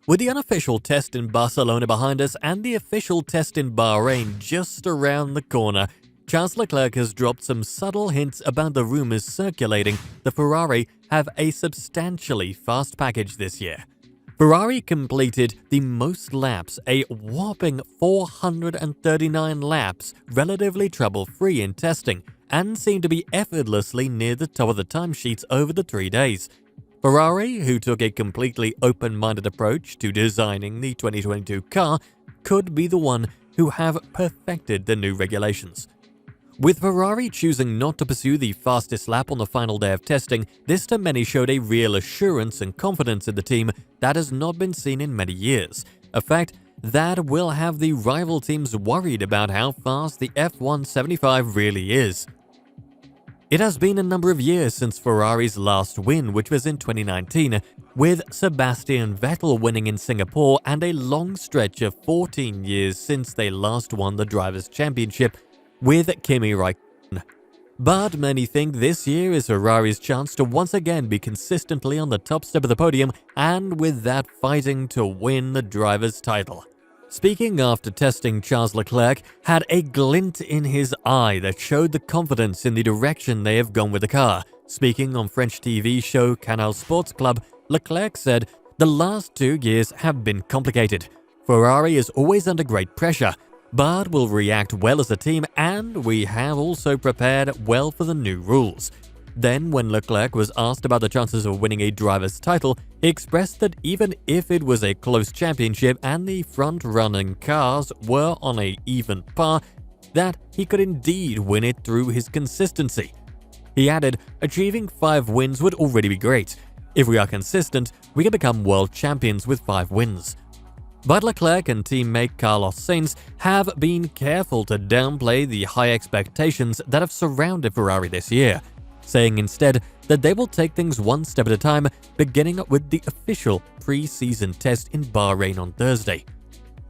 With the unofficial test in Barcelona behind us and the official test in Bahrain just around the corner, Charles Leclerc has dropped some subtle hints about the rumors circulating the Ferrari have a substantially fast package this year. Ferrari completed the most laps, a whopping 439 laps, relatively trouble-free in testing, and seemed to be effortlessly near the top of the timesheets over the 3 days. Ferrari, who took a completely open-minded approach to designing the 2022 car, could be the one who have perfected the new regulations. With Ferrari choosing not to pursue the fastest lap on the final day of testing, this to many showed a real assurance and confidence in the team that has not been seen in many years, a fact that will have the rival teams worried about how fast the F1 75 really is. It has been a number of years since Ferrari's last win, which was in 2019, with Sebastian Vettel winning in Singapore, and a long stretch of 14 years since they last won the Drivers' Championship with Kimi Räikkönen. But many think this year is Ferrari's chance to once again be consistently on the top step of the podium, and with that fighting to win the driver's title. Speaking after testing, Charles Leclerc had a glint in his eye that showed the confidence in the direction they have gone with the car. Speaking on French TV show Canal Sports Club, Leclerc said, "The last 2 years have been complicated. Ferrari is always under great pressure, but will react well as a team, and we have also prepared well for the new rules." Then, when Leclerc was asked about the chances of winning a driver's title, he expressed that even if it was a close championship and the front-running cars were on an even par, that he could indeed win it through his consistency. He added, "Achieving 5 wins would already be great. If we are consistent, we can become world champions with 5 wins. But Leclerc and teammate Carlos Sainz have been careful to downplay the high expectations that have surrounded Ferrari this year, saying instead that they will take things one step at a time, beginning with the official pre-season test in Bahrain on Thursday.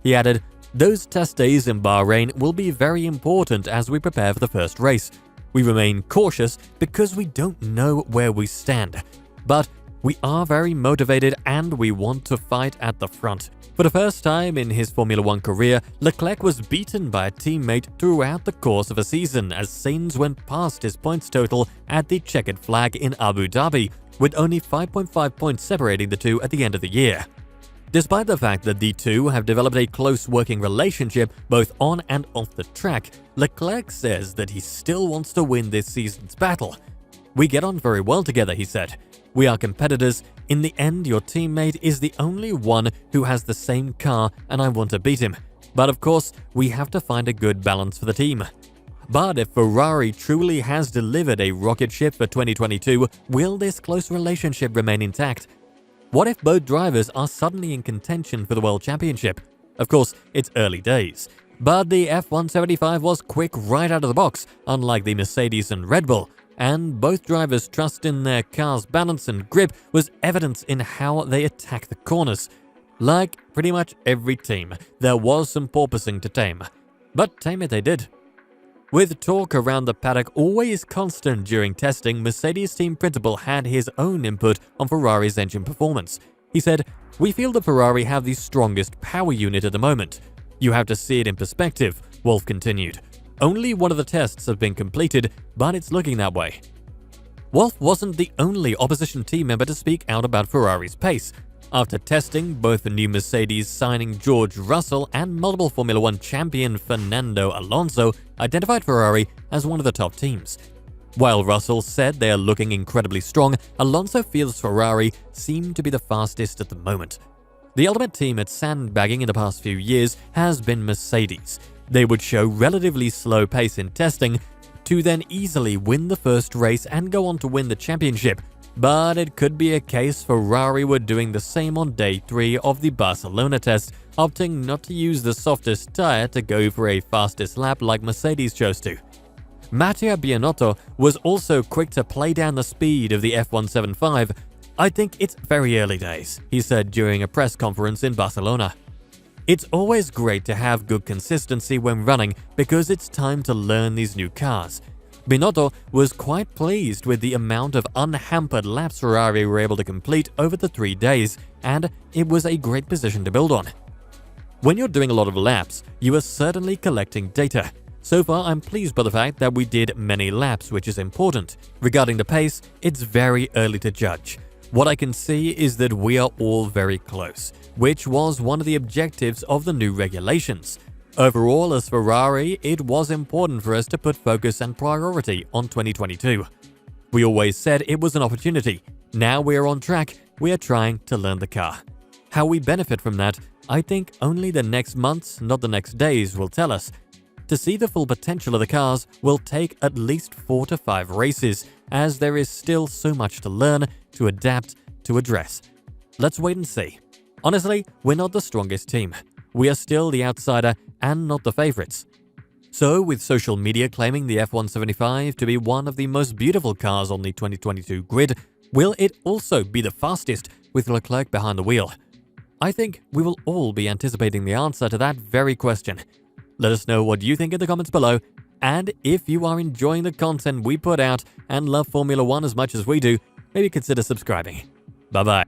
He added, "Those test days in Bahrain will be very important as we prepare for the first race. We remain cautious because we don't know where we stand, but we are very motivated and we want to fight at the front." For the first time in his Formula One career, Leclerc was beaten by a teammate throughout the course of a season as Sainz went past his points total at the checkered flag in Abu Dhabi, with only 5.5 points separating the two at the end of the year. Despite the fact that the two have developed a close working relationship both on and off the track, Leclerc says that he still wants to win this season's battle. "We get on very well together," he said. "We are competitors. In the end, your teammate is the only one who has the same car and I want to beat him. But of course, we have to find a good balance for the team." But if Ferrari truly has delivered a rocket ship for 2022, will this close relationship remain intact? What if both drivers are suddenly in contention for the World Championship? Of course, it's early days, but the F1 75 was quick right out of the box, unlike the Mercedes and Red Bull. And both drivers' trust in their car's balance and grip was evident in how they attack the corners. Like pretty much every team, there was some porpoising to tame, but tame it they did. With talk around the paddock always constant during testing, Mercedes team principal had his own input on Ferrari's engine performance. He said, "We feel the Ferrari have the strongest power unit at the moment. You have to see it in perspective," Wolff continued. "Only one of the tests have been completed, but it's looking that way." Wolff wasn't the only opposition team member to speak out about Ferrari's pace. After testing, both the new Mercedes signing George Russell and multiple Formula One champion Fernando Alonso identified Ferrari as one of the top teams. While Russell said they are looking incredibly strong, Alonso feels Ferrari seem to be the fastest at the moment. The ultimate team at sandbagging in the past few years has been Mercedes. They would show relatively slow pace in testing to then easily win the first race and go on to win the championship. But it could be a case Ferrari were doing the same on day 3 of the Barcelona test, opting not to use the softest tyre to go for a fastest lap like Mercedes chose to. Mattia Binotto was also quick to play down the speed of the F1 75. "I think it's very early days," he said during a press conference in Barcelona. "It's always great to have good consistency when running because it's time to learn these new cars. Binotto was quite pleased with the amount of unhampered laps Ferrari were able to complete over the 3 days, and it was a great position to build on. When you're doing a lot of laps, you are certainly collecting data. So far, I'm pleased by the fact that we did many laps, which is important. Regarding the pace, it's very early to judge. What I can see is that we are all very close, which was one of the objectives of the new regulations. Overall, as Ferrari, it was important for us to put focus and priority on 2022. We always said it was an opportunity. Now we are on track, we are trying to learn the car. How we benefit from that, I think only the next months, not the next days, will tell us. To see the full potential of the cars will take at least 4 to 5 races, as there is still so much to learn, to adapt, to address. Let's wait and see. Honestly, we're not the strongest team. We are still the outsider and not the favorites. So, with social media claiming the F175 to be one of the most beautiful cars on the 2022 grid, will it also be the fastest with Leclerc behind the wheel? I think we will all be anticipating the answer to that very question. Let us know what you think in the comments below, and if you are enjoying the content we put out and love Formula 1 as much as we do, maybe consider subscribing. Bye bye.